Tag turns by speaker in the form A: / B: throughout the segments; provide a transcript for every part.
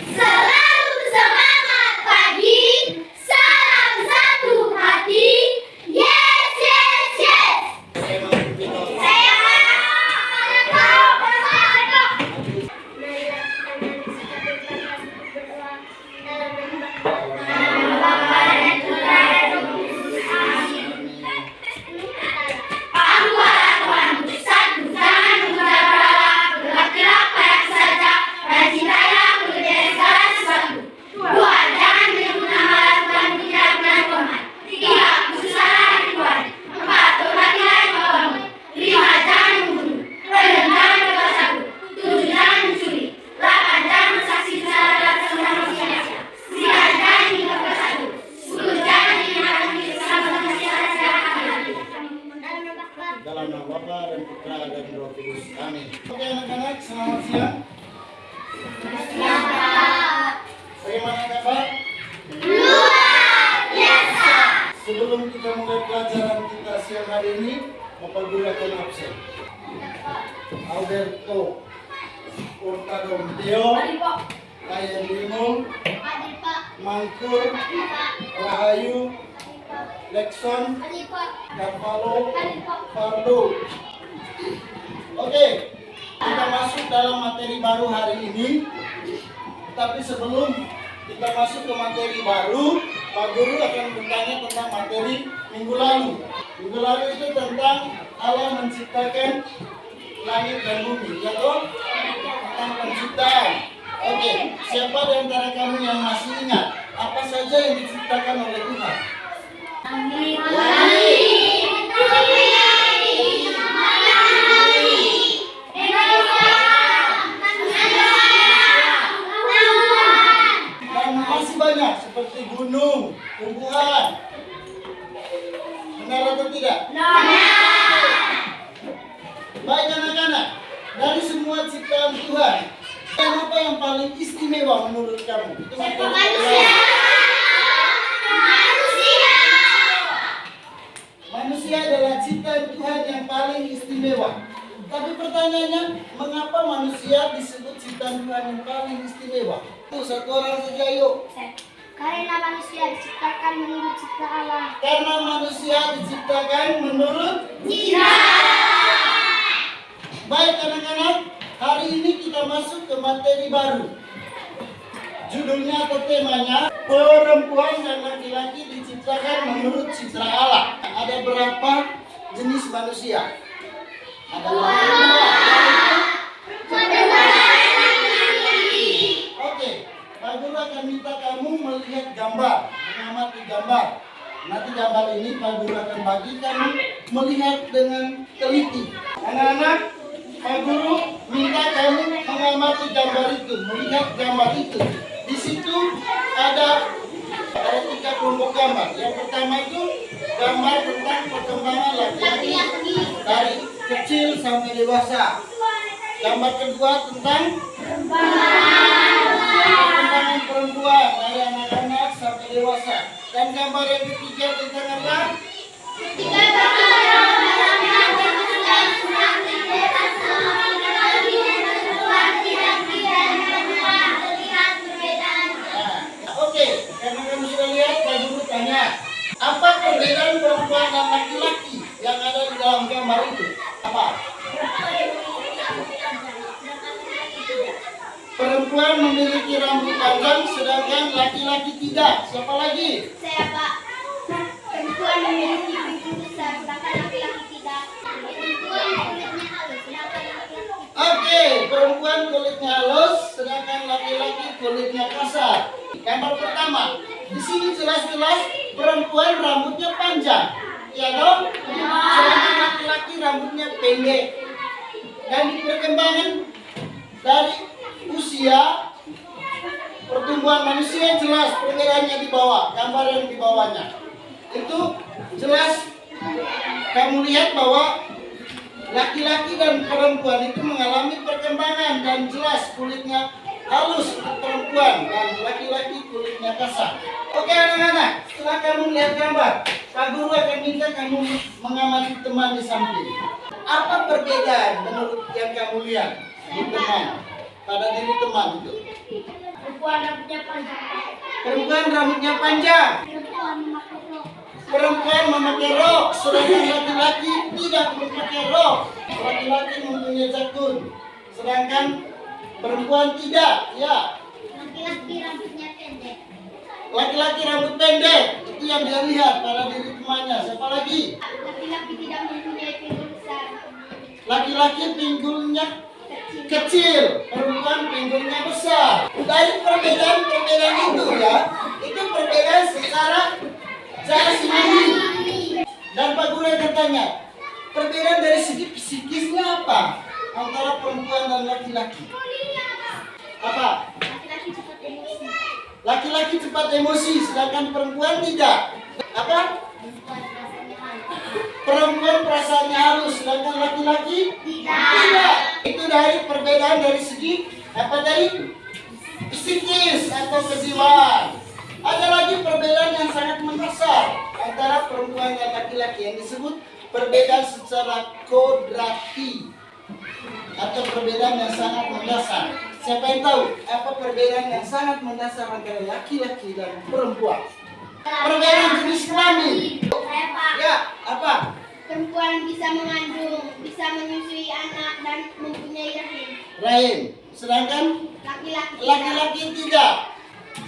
A: Selalu semangat pagi, salam satu hati. Yes, yes, yes. Saya
B: dalam nama Bapa dan Putra dan Roh Kudus. Amin. Oke anak-anak, selamat siang.
A: siang, Pak.
B: Bagaimana kabar?
A: Luar biasa.
B: Sebelum kita mulai pelajaran kita siang hari ini, Bapak Guru akan absen. Alberto Urtadontio, Kayan Limul,
A: Hadir, Pak.
B: Mangkur,
A: Hadir, Pak.
B: Rahayu, Lekson,
A: Hadir, Pak.
B: Carvalho,
A: Hadir, Pak.
B: Fardo. Oke, kita masuk dalam materi baru hari ini. Tapi sebelum kita masuk ke materi baru, Pak Guru akan bertanya tentang materi minggu lalu. Minggu lalu itu tentang Allah menciptakan langit dan bumi, ya toh? Tentang penciptaan. Oke, siapa di antara kamu yang masih ingat apa saja yang diciptakan oleh Tuhan? Dan masih banyak seperti gunung, tumbuhan. Benar atau tidak? Baik anak-anak, dari semua ciptaan Tuhan, apa yang paling istimewa menurut kamu? Itu Manusia adalah ciptaan Tuhan yang paling istimewa. Tapi pertanyaannya, mengapa manusia disebut ciptaan Tuhan yang paling istimewa? Tuh, satu orang saja yuk.
A: Karena manusia diciptakan menurut cipta Allah.
B: Karena manusia diciptakan menurut
A: Cipta.
B: Baik anak-anak, hari ini kita masuk ke materi baru. Judulnya atau temanya, perempuan dan laki-laki diciptakan menurut citra Allah. Ada berapa jenis manusia? Ada berapa? Oke, Pak Guru akan minta kamu melihat gambar, mengamati gambar. Nanti gambar ini Pak Guru akan bagi kamu melihat dengan teliti. Anak-anak, Pak Guru minta kamu mengamati gambar itu, melihat gambar itu. Di situ ada 3 kelompok gambar. Yang pertama itu gambar tentang perkembangan laki-laki dari kecil sampai dewasa. Gambar kedua tentang perkembangan perempuan dari anak-anak sampai dewasa. Dan gambar yang ketiga tentang apa? Oke, karena kamu sudah lihat, Pak Guru tanya, apa perbedaan perempuan dan laki-laki yang ada di dalam gambar itu? Apa? Perempuan memiliki rambut panjang, sedangkan laki-laki tidak. Siapa lagi?
A: Saya, Pak. Perempuan memiliki pipi besar, sedangkan laki-laki tidak. Perempuan kulitnya halus, sedangkan laki-laki.
B: Oke, perempuan kulitnya halus, sedangkan laki-laki kulitnya kasar. Gambar pertama, di sini jelas-jelas perempuan rambutnya panjang, ya dong? Sedangkan laki-laki rambutnya pendek. Dan di perkembangan dari usia pertumbuhan manusia jelas perbedaannya di bawah, gambar yang di bawahnya. Itu jelas kamu lihat bahwa laki-laki dan perempuan itu mengalami perkembangan dan jelas kulitnya halus untuk perempuan dan laki-laki kulitnya kasar. Oke anak-anak, setelah kamu melihat gambar, Pak Guru akan minta kamu mengamati teman di samping. Apa perbedaan menurut yang kamu lihat di teman, pada diri teman itu?
A: Perempuan Perempuan rambutnya panjang.
B: Perempuan rambutnya panjang.
A: Perempuan memakai rok.
B: Perempuan memakai rok, sedangkan laki-laki tidak memakai rok. Laki-laki mempunyai jakun, sedangkan perempuan tidak. Ya,
A: Laki-laki rambutnya pendek.
B: laki-laki rambut pendek itu yang dia lihat pada diri temannya. Siapa lagi?
A: Laki-laki tidak mempunyai pinggul besar.
B: Laki-laki pinggulnya
A: Kecil.
B: kecil, perempuan pinggulnya besar. Dari perbedaan-perbedaan itu ya, itu perbedaan secara jasmani. Dan Pak Guru akan tanya, perbedaan dari segi psikisnya apa antara perempuan dan laki-laki? Apa?
A: Laki-laki cepat emosi.
B: Laki-laki cepat emosi, sedangkan perempuan tidak. Apa?
A: Perempuan rasanya halus.
B: Perempuan perasaannya halus, sedangkan laki-laki
A: Tidak.
B: tidak. Itu dari perbedaan dari segi apa tadi? Psikis atau kejiwaan. Ada lagi perbedaan yang sangat mendasar antara perempuan dan laki-laki yang disebut perbedaan secara kodrati atau perbedaan yang sangat mendasar. Siapa yang tahu apa perbedaan yang sangat mendasar antara laki-laki dan perempuan? Perbedaan jenis kelamin.
A: Saya Pak.
B: Ya, apa?
A: Perempuan bisa mengandung, bisa menyusui anak dan mempunyai rahim.
B: Rahim. Sedangkan
A: Laki-laki tidak.
B: laki-laki tidak.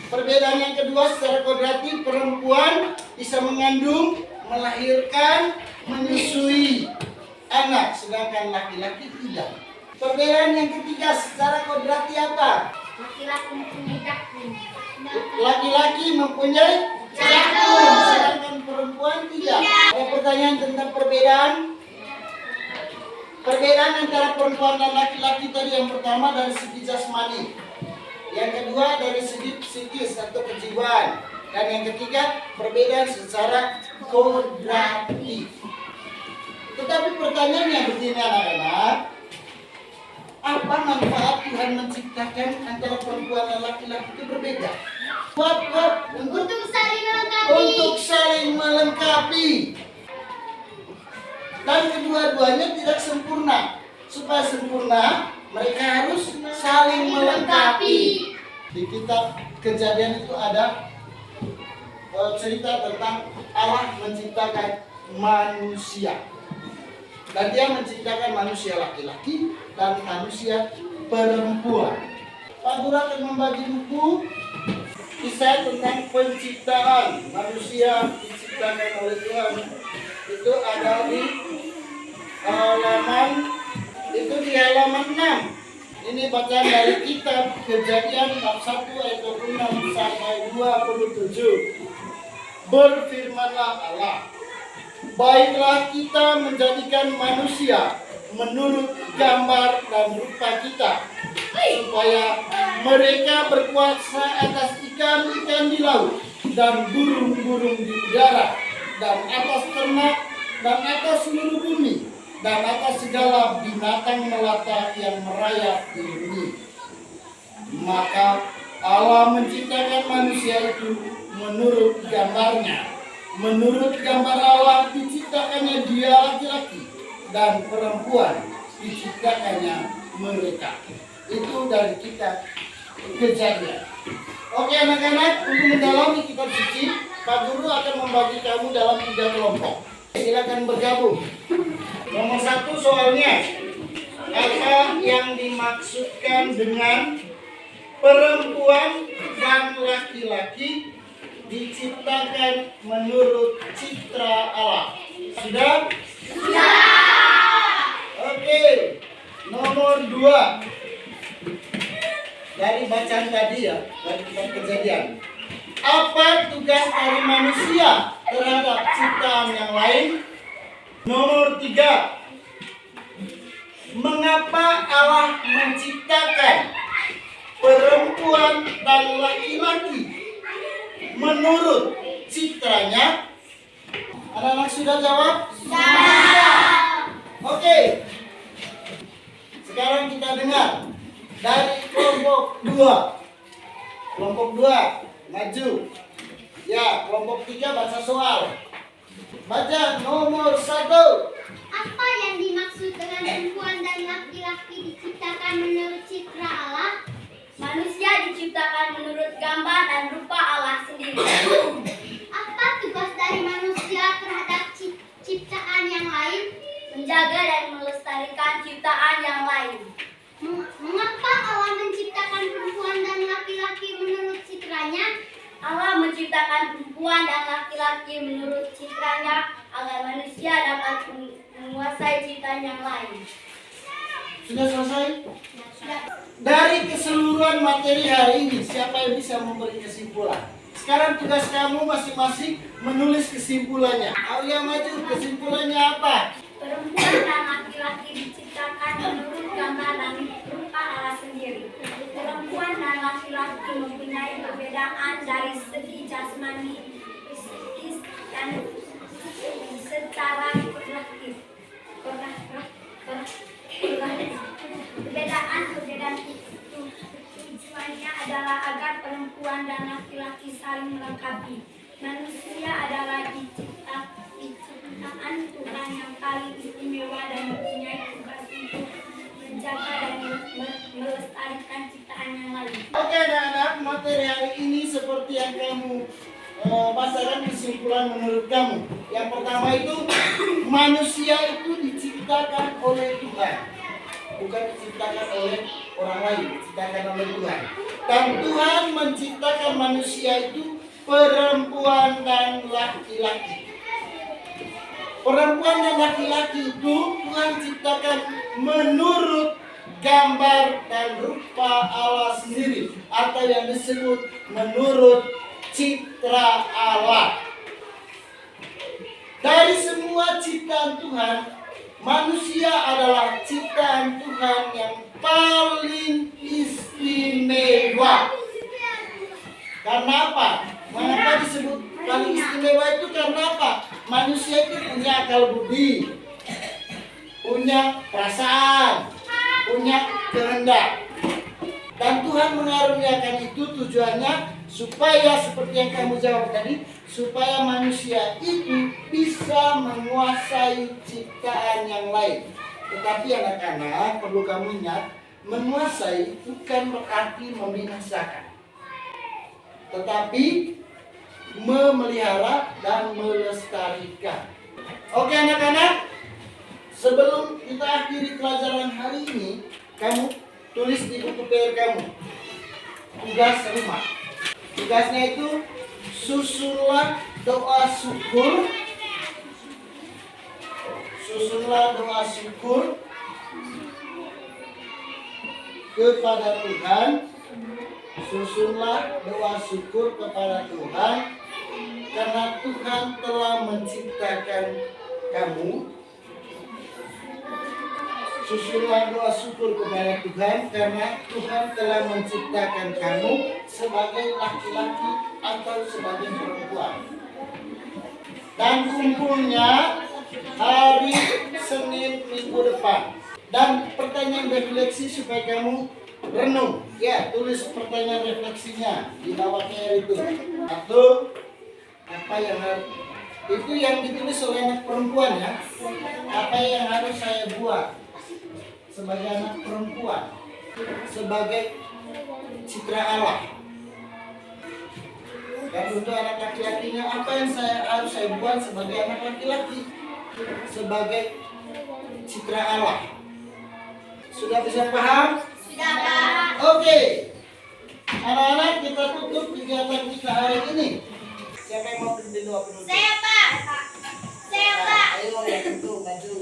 B: Perbedaan yang kedua secara kodrati, perempuan bisa mengandung, melahirkan, menyusui anak, sedangkan laki-laki tidak. Perbedaan yang ketiga secara kodrati apa?
A: Laki-laki mempunyai jakun.
B: Laki-laki mempunyai jakun, sedangkan perempuan tidak. Ada pertanyaan tentang perbedaan? Perbedaan antara perempuan dan laki-laki tadi yang pertama dari segi jasmani. Yang kedua dari segi psikis atau kejiwaan. Dan yang ketiga perbedaan secara kodrati. Tetapi pertanyaannya begini anak-anak. Apa manfaat Tuhan menciptakan antara perempuan dan laki-laki itu berbeda? Buat
A: Untuk saling melengkapi.
B: untuk saling melengkapi. Dan kedua-duanya tidak sempurna. Supaya sempurna, mereka harus saling melengkapi. Di kitab Kejadian itu ada cerita tentang Allah menciptakan manusia. Dan dia menciptakan manusia laki-laki dan manusia perempuan. Pak Guru akan membagi buku kisah tentang penciptaan manusia diciptakan oleh Tuhan. Itu ada di halaman 6. Ini bacaan dari kitab Kejadian bab 1 ayat 26 sampai 27. Berfirmanlah Allah, baiklah kita menjadikan manusia menurut gambar dan rupa kita, supaya mereka berkuasa atas ikan-ikan di laut dan burung-burung di udara, dan atas ternak, dan atas seluruh bumi, dan atas segala binatang melata yang merayap di bumi. Maka Allah menciptakan manusia itu menurut gambarnya. Menurut gambar Allah diciptakannya dia laki-laki, dan perempuan diciptakannya mereka. Itu dari kitab Kejadian. Oke anak-anak, untuk mendalami kitab suci, Pak Guru akan membagi kamu dalam 3 kelompok. Silakan bergabung. Nomor 1 soalnya, apa yang dimaksudkan dengan perempuan dan laki-laki diciptakan menurut citra Allah? Sudah? Oke. Nomor 2. Dari bacaan tadi ya, dari kitab Kejadian. Apa tugas dari manusia terhadap ciptaan yang lain? Nomor 3. Mengapa Allah menciptakan perempuan dan laki-laki menurut citranya? Anak-anak sudah jawab? Oke. Sekarang kita dengar dari kelompok 2. Kelompok 2 maju. Ya, kelompok 3 baca soal. Baca nomor 1.
A: Apa yang dimaksud dengan perempuan dan laki-laki diciptakan menurut citra Allah? Manusia diciptakan menurut gambar dan rupa Allah sendiri. Apa tugas dari manusia terhadap ciptaan yang lain? Menjaga dan melestarikan ciptaan yang lain. Mengapa Allah menciptakan perempuan dan laki-laki menurut citranya? Allah menciptakan perempuan dan laki-laki menurut citranya agar manusia dapat menguasai ciptaan yang lain.
B: Sudah selesai? Dari keseluruhan materi hari ini, siapa yang bisa memberi kesimpulan? Sekarang tugas kamu masing-masing menulis kesimpulannya. Aulia maju, kesimpulannya apa?
A: Perempuan dan laki-laki diciptakan menurut gambar dan rupa Allah sendiri. Perempuan dan laki-laki mempunyai perbedaan dari segi jasmani, psikis, dan secara reproduksi. Perbedaan itu tujuannya adalah agar perempuan dan laki-laki saling melengkapi. Manusia adalah diciptakan Tuhan yang paling istimewa dan mempunyai tugas untuk menjaga dan melestarikan ciptaan yang lain.
B: Oke anak-anak, materi hari ini seperti yang kamu bacakan kesimpulan menurut kamu. Yang pertama itu, manusia itu diciptakan oleh Tuhan, bukan diciptakan oleh orang lain, diciptakan oleh Tuhan. Dan Tuhan menciptakan manusia itu perempuan dan laki-laki. Perempuan dan laki-laki itu Tuhan ciptakan menurut gambar dan rupa Allah sendiri, atau yang disebut menurut citra Allah. Dari semua ciptaan Tuhan, manusia adalah ciptaan Tuhan yang paling istimewa. Karena apa? Mengapa disebut paling istimewa itu? Karena apa? Manusia itu punya akal budi, punya perasaan, punya kehendak. Dan Tuhan mengaruniakan itu tujuannya supaya seperti yang kamu jawab tadi, supaya manusia itu bisa menguasai ciptaan yang lain. Tetapi anak-anak perlu kamu ingat, menguasai bukan berarti membinasakan, tetapi memelihara dan melestarikan. Oke anak-anak, sebelum kita akhiri pelajaran hari ini, kamu tulis di buku PR kamu tugas rumah. Tugasnya itu susunlah doa syukur. Susunlah doa syukur kepada Tuhan. Susunlah doa syukur kepada Tuhan karena Tuhan telah menciptakan kamu. Susunlah doa syukur kepada Tuhan karena Tuhan telah menciptakan kamu sebagai laki-laki atau sebagai perempuan. Dan kumpulnya hari Senin minggu depan. Dan pertanyaan refleksi supaya kamu renung. Ya, tulis pertanyaan refleksinya di bawah QR itu. Atau apa yang harus, itu yang ditulis oleh anak perempuan ya. Apa yang harus saya buat sebagai anak perempuan, sebagai citra Allah. Dan untuk anak laki-lakinya, apa yang harus saya buat sebagai anak laki-laki, sebagai citra Allah. Sudah bisa paham?
A: Sudah, Pak.
B: Oke. Anak-anak, kita tutup kegiatan kita hari ini. Siapa yang mau pimpin doa penutup?
A: Saya, Pak. Saya, Pak.
B: Ayo ya, tentu maju.